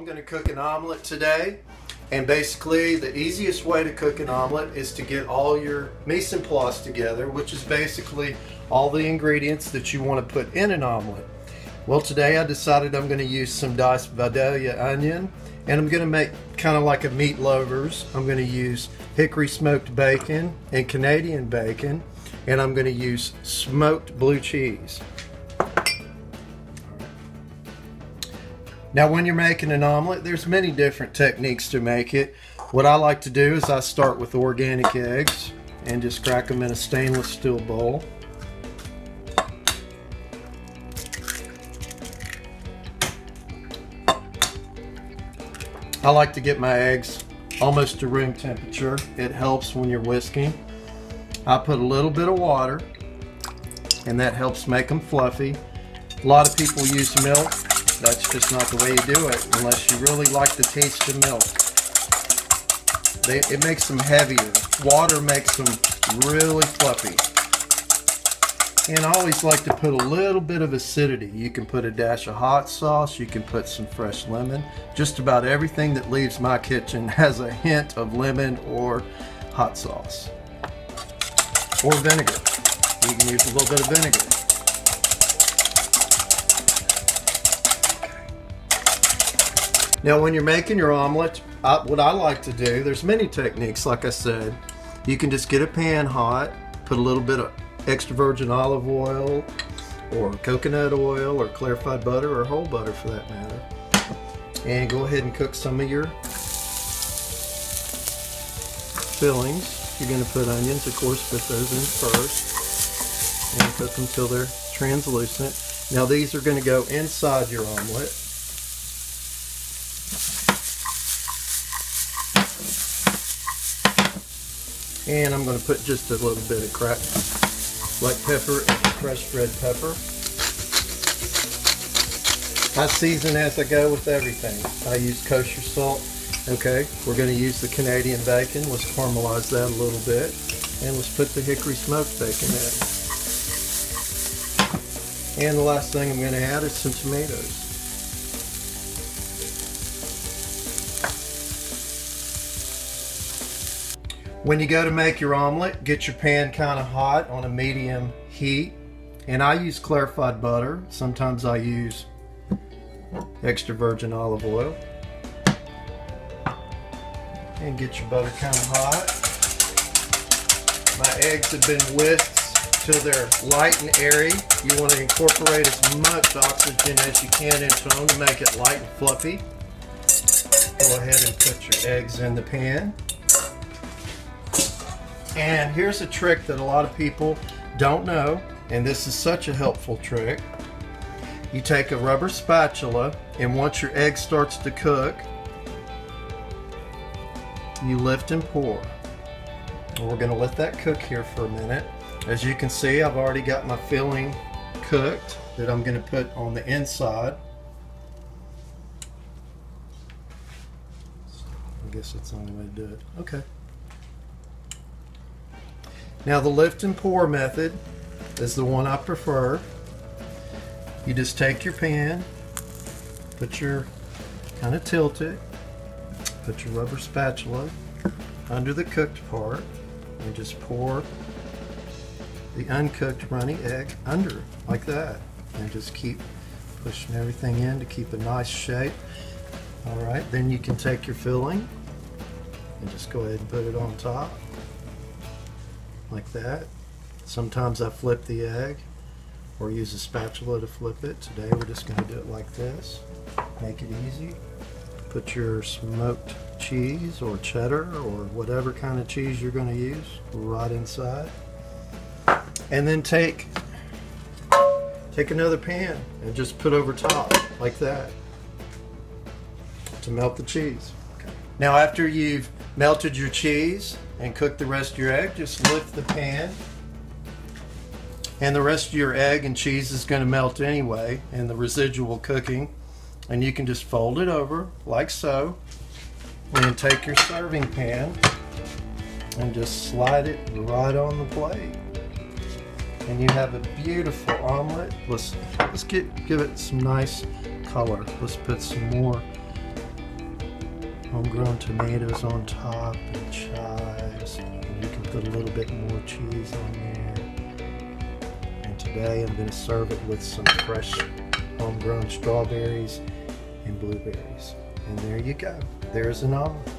going to cook an omelet today, and basically the easiest way to cook an omelet is to get all your mise en place together, which is basically all the ingredients that you want to put in an omelet. Well, today I decided I'm going to use some diced Vidalia onion, and I'm going to make kind of like a meat loavers. I'm going to use hickory smoked bacon and Canadian bacon, and I'm going to use smoked blue cheese. Now, when you're making an omelet, there's many different techniques to make it. What I like to do is I start with organic eggs and just crack them in a stainless steel bowl. I like to get my eggs almost to room temperature. It helps when you're whisking. I put a little bit of water, and that helps make them fluffy. A lot of people use milk. That's just not the way you do it unless you really like the taste of milk. It makes them heavier. Water makes them really fluffy. And I always like to put a little bit of acidity. You can put a dash of hot sauce, you can put some fresh lemon. Just about everything that leaves my kitchen has a hint of lemon or hot sauce. Or vinegar. You can use a little bit of vinegar. Now, when you're making your omelet, what I like to do, there's many techniques, like I said. You can just get a pan hot, put a little bit of extra virgin olive oil, or coconut oil, or clarified butter, or whole butter for that matter. And go ahead and cook some of your fillings. You're going to put onions, of course, put those in first. And cook them till they're translucent. Now, these are going to go inside your omelet. And I'm going to put just a little bit of cracked black pepper and crushed red pepper. I season as I go with everything. I use kosher salt. Okay, we're going to use the Canadian bacon. Let's caramelize that a little bit. And let's put the hickory smoked bacon in. And the last thing I'm going to add is some tomatoes. When you go to make your omelet, get your pan kind of hot on a medium heat. And I use clarified butter. Sometimes I use extra virgin olive oil. And get your butter kind of hot. My eggs have been whisked till they're light and airy. You want to incorporate as much oxygen as you can into them to make it light and fluffy. Go ahead and put your eggs in the pan. And here's a trick that a lot of people don't know, and this is such a helpful trick. You take a rubber spatula, and once your egg starts to cook, you lift and pour. And we're going to let that cook here for a minute. As you can see, I've already got my filling cooked that I'm going to put on the inside. I guess that's the only way to do it. Okay. Now, the lift and pour method is the one I prefer. You just take your pan, kind of tilt it, put your rubber spatula under the cooked part, and just pour the uncooked runny egg under like that. And just keep pushing everything in to keep a nice shape. Alright, then you can take your filling and just go ahead and put it on top. Like that. Sometimes I flip the egg or use a spatula to flip it. Today we're just going to do it like this. Make it easy. Put your smoked cheese or cheddar or whatever kind of cheese you're going to use right inside. And then take another pan and just put over top like that to melt the cheese. Okay. Now, after you've melted your cheese and cook the rest of your egg, just lift the pan, and the rest of your egg and cheese is going to melt anyway in the residual cooking, and you can just fold it over like so, and then take your serving pan and just slide it right on the plate, and you have a beautiful omelet. Let's give it some nice color. Let's put some more homegrown tomatoes on top and chives. And you can put a little bit more cheese on there. And today I'm going to serve it with some fresh homegrown strawberries and blueberries. And there you go. There's an omelet.